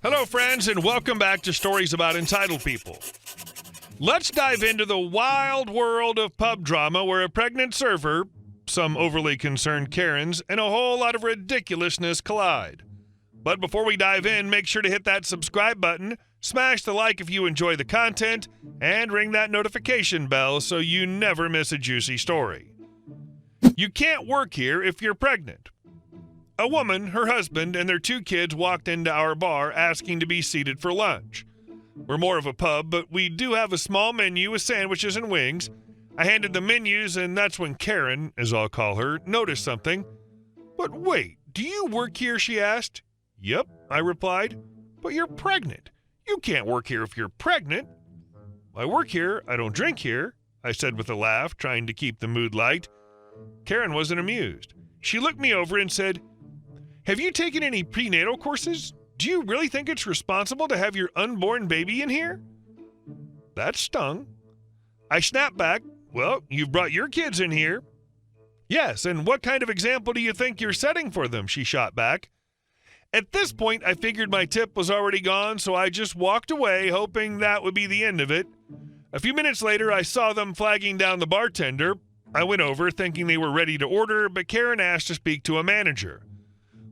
Hello, friends, and welcome back to Stories About Entitled People. Let's dive into the wild world of pub drama where a pregnant server, some overly concerned Karens, and a whole lot of ridiculousness collide. But before we dive in, make sure to hit that subscribe button, smash the like if you enjoy the content, and ring that notification bell so you never miss a juicy story. You can't work here if you're pregnant. A woman, her husband, and their 2 kids walked into our bar asking to be seated for lunch. We're more of a pub, but we do have a small menu with sandwiches and wings. I handed the menus, and that's when Karen, as I'll call her, noticed something. "But wait, do you work here?" she asked. "Yep," I replied. "But you're pregnant. You can't work here if you're pregnant." "I work here, I don't drink here," I said with a laugh, trying to keep the mood light. Karen wasn't amused. She looked me over and said, "Have you taken any prenatal courses? Do you really think it's responsible to have your unborn baby in here?" That stung. I snapped back, "Well, you've brought your kids in here." "Yes, and what kind of example do you think you're setting for them?" she shot back. At this point, I figured my tip was already gone, so I just walked away, hoping that would be the end of it. A few minutes later, I saw them flagging down the bartender. I went over, thinking they were ready to order, but Karen asked to speak to a manager.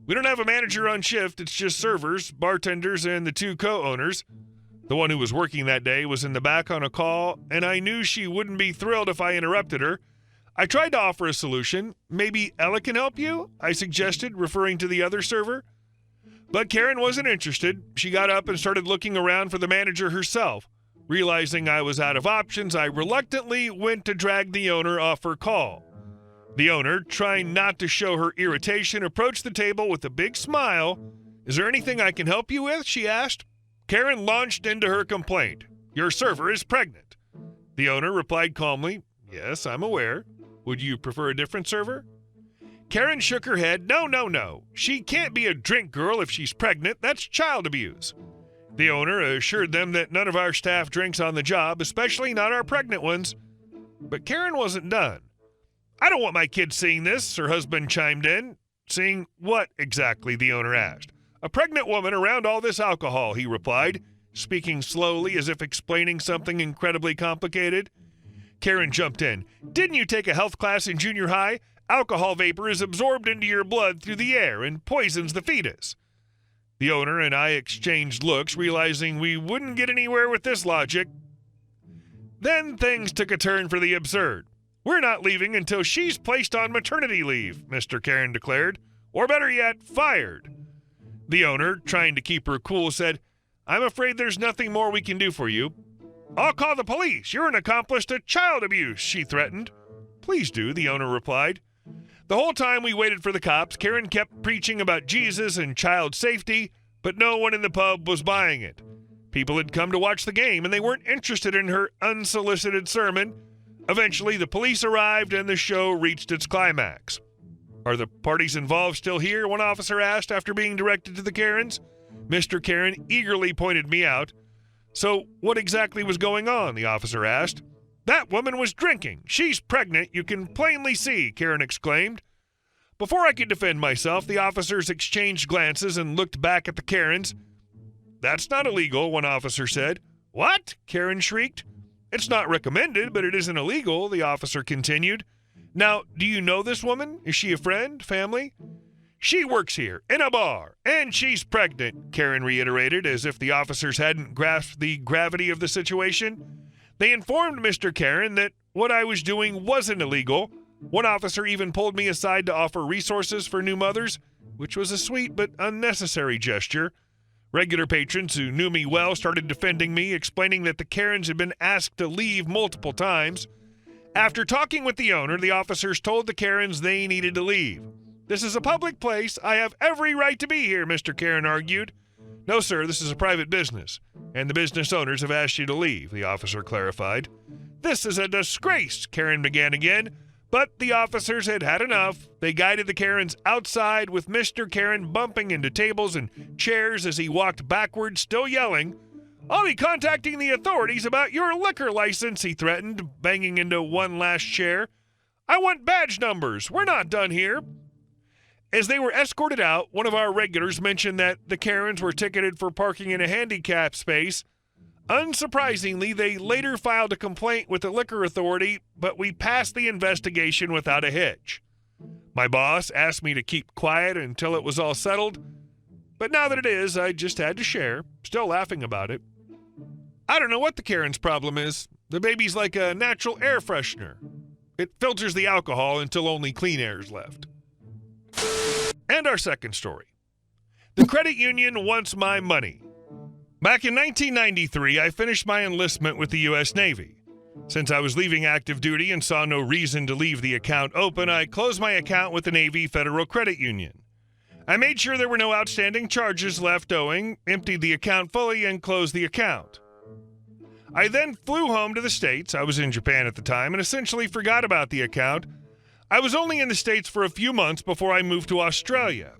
"We don't have a manager on shift, it's just servers, bartenders, and the 2 co-owners." The one who was working that day was in the back on a call, and I knew she wouldn't be thrilled if I interrupted her. I tried to offer a solution. "Maybe Ella can help you?" I suggested, referring to the other server. But Karen wasn't interested. She got up and started looking around for the manager herself. Realizing I was out of options, I reluctantly went to drag the owner off her call. The owner, trying not to show her irritation, approached the table with a big smile. "Is there anything I can help you with?" she asked. Karen launched into her complaint. "Your server is pregnant." The owner replied calmly, "Yes, I'm aware. Would you prefer a different server?" Karen shook her head. No. She can't be a drink girl if she's pregnant. That's child abuse." The owner assured them that none of our staff drinks on the job, especially not our pregnant ones. But Karen wasn't done. "I don't want my kids seeing this," her husband chimed in. "Seeing what exactly?" the owner asked. "A pregnant woman around all this alcohol," he replied, speaking slowly as if explaining something incredibly complicated. Karen jumped in. "Didn't you take a health class in junior high? Alcohol vapor is absorbed into your blood through the air and poisons the fetus." The owner and I exchanged looks, realizing we wouldn't get anywhere with this logic. Then things took a turn for the absurd. "We're not leaving until she's placed on maternity leave," Mr. Karen declared. "Or better yet, fired." The owner, trying to keep her cool, said, "I'm afraid there's nothing more we can do for you." "I'll call the police. You're an accomplice to child abuse," she threatened. "Please do," the owner replied. The whole time we waited for the cops, Karen kept preaching about Jesus and child safety, but no one in the pub was buying it. People had come to watch the game, and they weren't interested in her unsolicited sermon. Eventually, the police arrived, and the show reached its climax. "Are the parties involved still here?" one officer asked after being directed to the Karens. Mr. Karen eagerly pointed me out. "So what exactly was going on?" the officer asked. "That woman was drinking. She's pregnant, you can plainly see," Karen exclaimed. Before I could defend myself, the officers exchanged glances and looked back at the Karens. "That's not illegal," one officer said. "What?" Karen shrieked. "It's not recommended, but it isn't illegal," the officer continued. "Now, do you know this woman? Is she a friend, family?" "She works here, in a bar, and she's pregnant," Karen reiterated, as if the officers hadn't grasped the gravity of the situation. They informed Mr. Karen that what I was doing wasn't illegal. One officer even pulled me aside to offer resources for new mothers, which was a sweet but unnecessary gesture. Regular patrons who knew me well started defending me, explaining that the Karens had been asked to leave multiple times. After talking with the owner, the officers told the Karens they needed to leave. "This is a public place. I have every right to be here," Mr. Karen argued. "No, sir, this is a private business, and the business owners have asked you to leave," the officer clarified. "This is a disgrace," Karen began again, but the officers had had enough. They guided the Karens outside, with Mr. Karen bumping into tables and chairs as he walked backwards, still yelling. "I'll be contacting the authorities about your liquor license," he threatened, banging into one last chair. "I want badge numbers. We're not done here." As they were escorted out, one of our regulars mentioned that the Karens were ticketed for parking in a handicap space. Unsurprisingly, they later filed a complaint with the liquor authority, but we passed the investigation without a hitch. My boss asked me to keep quiet until it was all settled, but now that it is, I just had to share, still laughing about it. I don't know what the Karen's problem is. The baby's like a natural air freshener. It filters the alcohol until only clean air is left. And our second story. The credit union wants my money. Back in 1993, I finished my enlistment with the U.S. Navy. Since I was leaving active duty and saw no reason to leave the account open, I closed my account with the Navy Federal Credit Union. I made sure there were no outstanding charges left owing, emptied the account fully, and closed the account. I then flew home to the States. I was in Japan at the time and essentially forgot about the account. I was only in the States for a few months before I moved to Australia.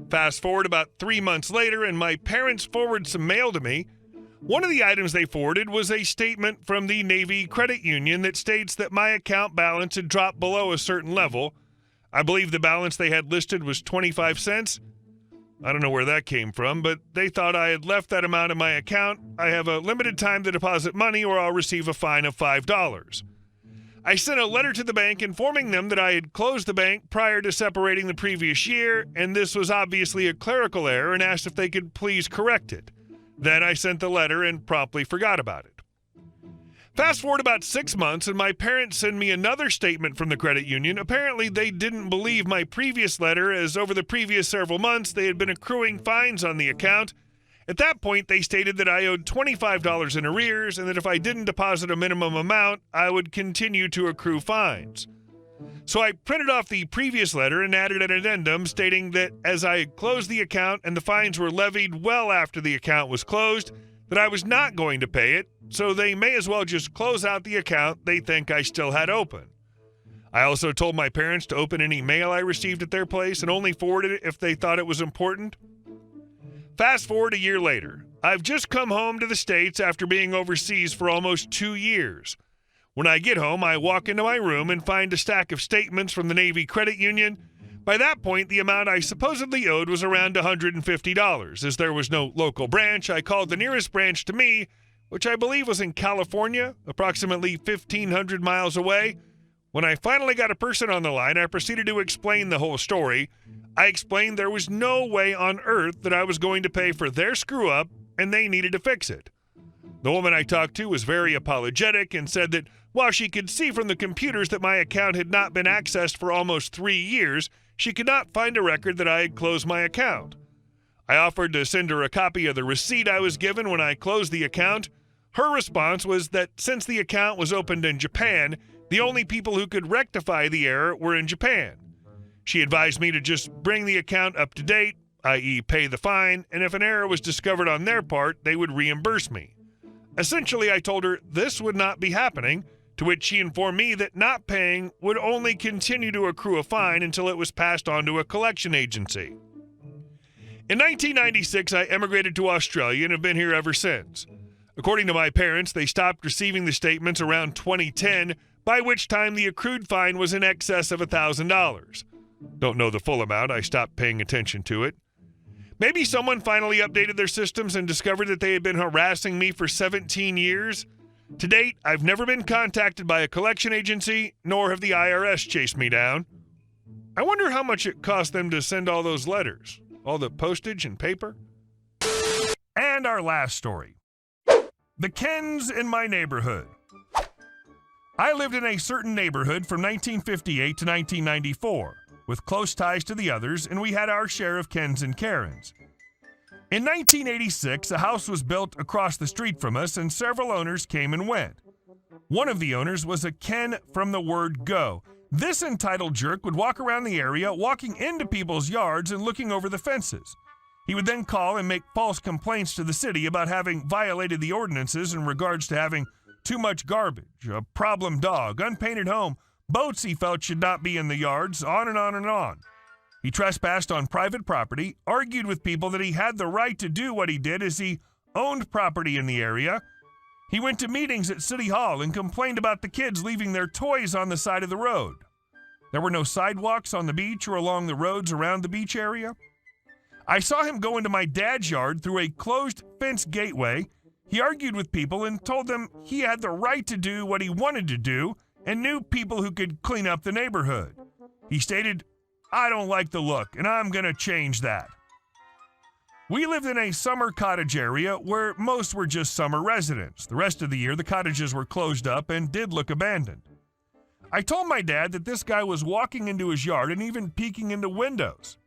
Fast forward about 3 months later, and my parents forwarded some mail to me. One of the items they forwarded was a statement from the Navy Credit Union that states that my account balance had dropped below a certain level. I believe the balance they had listed was 25 cents. I don't know where that came from, but they thought I had left that amount in my account. I have a limited time to deposit money or I'll receive a fine of $5. I sent a letter to the bank informing them that I had closed the bank prior to separating the previous year, and this was obviously a clerical error, and asked if they could please correct it. Then I sent the letter and promptly forgot about it. Fast forward about 6 months, and my parents send me another statement from the credit union. Apparently, they didn't believe my previous letter, as over the previous several months, they had been accruing fines on the account. At that point, they stated that I owed $25 in arrears, and that if I didn't deposit a minimum amount, I would continue to accrue fines. So I printed off the previous letter and added an addendum stating that as I had closed the account and the fines were levied well after the account was closed, that I was not going to pay it, so they may as well just close out the account they think I still had open. I also told my parents to open any mail I received at their place and only forward it if they thought it was important. Fast forward a year later. I've just come home to the States after being overseas for almost 2 years. When I get home, I walk into my room and find a stack of statements from the Navy Credit Union. By that point, the amount I supposedly owed was around $150. As there was no local branch, I called the nearest branch to me, which I believe was in California, approximately 1,500 miles away. When I finally got a person on the line, I proceeded to explain the whole story. I explained there was no way on earth that I was going to pay for their screw-up, and they needed to fix it. The woman I talked to was very apologetic and said that while she could see from the computers that my account had not been accessed for almost 3 years, she could not find a record that I had closed my account. I offered to send her a copy of the receipt I was given when I closed the account. Her response was that since the account was opened in Japan, the only people who could rectify the error were in Japan. She advised me to just bring the account up to date, i.e. pay the fine, and if an error was discovered on their part, they would reimburse me. Essentially, I told her this would not be happening, to which she informed me that not paying would only continue to accrue a fine until it was passed on to a collection agency. In 1996, I emigrated to Australia and have been here ever since. According to my parents, they stopped receiving the statements around 2010, by which time the accrued fine was in excess of $1,000. Don't know the full amount, I stopped paying attention to it. Maybe someone finally updated their systems and discovered that they had been harassing me for 17 years. To date, I've never been contacted by a collection agency, nor have the IRS chased me down. I wonder how much it cost them to send all those letters, all the postage and paper. And our last story. The Kens in my neighborhood. I lived in a certain neighborhood from 1958 to 1994, with close ties to the others, and we had our share of Kens and Karens. In 1986, a house was built across the street from us, and several owners came and went. One of the owners was a Ken from the word go. This entitled jerk would walk around the area, walking into people's yards and looking over the fences. He would then call and make false complaints to the city about having violated the ordinances in regards to having too much garbage, a problem dog, unpainted home, boats he felt should not be in the yards, on and on and on. He trespassed on private property, argued with people that he had the right to do what he did as he owned property in the area. He went to meetings at City Hall and complained about the kids leaving their toys on the side of the road. There were no sidewalks on the beach or along the roads around the beach area. I saw him go into my dad's yard through a closed fence gateway. He argued with people and told them he had the right to do what he wanted to do and knew people who could clean up the neighborhood. He stated, "I don't like the look, and I'm going to change that." We lived in a summer cottage area where most were just summer residents. The rest of the year, the cottages were closed up and did look abandoned. I told my dad that this guy was walking into his yard and even peeking into windows.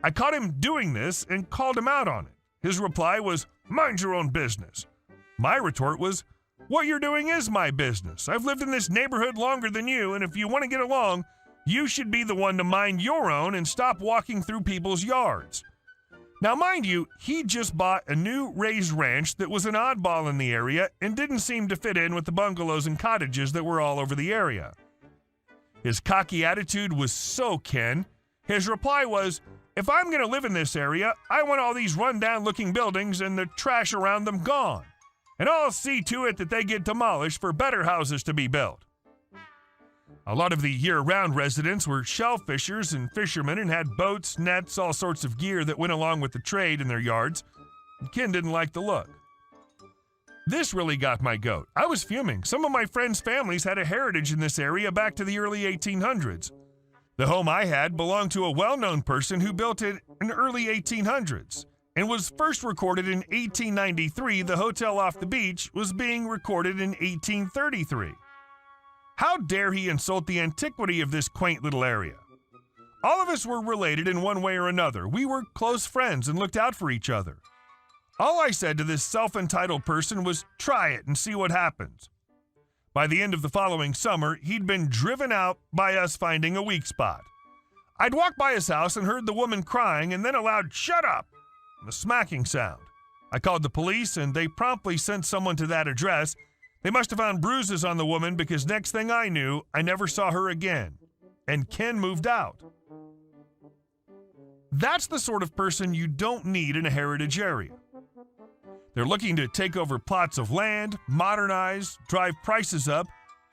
I caught him doing this and called him out on it. His reply was, "Mind your own business." My retort was, "What you're doing is my business. I've lived in this neighborhood longer than you, and if you want to get along, you should be the one to mind your own and stop walking through people's yards." Now, mind you, he just bought a new raised ranch that was an oddball in the area and didn't seem to fit in with the bungalows and cottages that were all over the area. His cocky attitude was so Ken. His reply was, "If I'm going to live in this area, I want all these run-down-looking buildings and the trash around them gone. And I'll see to it that they get demolished for better houses to be built." A lot of the year-round residents were shell fishers and fishermen and had boats, nets, all sorts of gear that went along with the trade in their yards. Ken didn't like the look. This really got my goat. I was fuming. Some of my friends' families had a heritage in this area back to the early 1800s. The home I had belonged to a well-known person who built it in the early 1800s and was first recorded in 1893. The hotel off the beach was being recorded in 1833. How dare he insult the antiquity of this quaint little area? All of us were related in one way or another. We were close friends and looked out for each other. All I said to this self-entitled person was, "Try it and see what happens." By the end of the following summer, he'd been driven out by us finding a weak spot. I'd walked by his house and heard the woman crying and then a loud "shut up," a smacking sound. I called the police and they promptly sent someone to that address. They must have found bruises on the woman because next thing I knew, I never saw her again. And Ken moved out. That's the sort of person you don't need in a heritage area. They're looking to take over plots of land, modernize, drive prices up,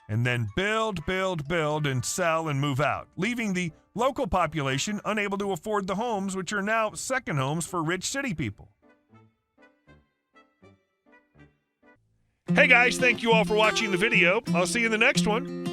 and then build, and sell and move out, leaving the local population unable to afford the homes which are now second homes for rich city people. Hey guys, thank you all for watching the video. I'll see you in the next one.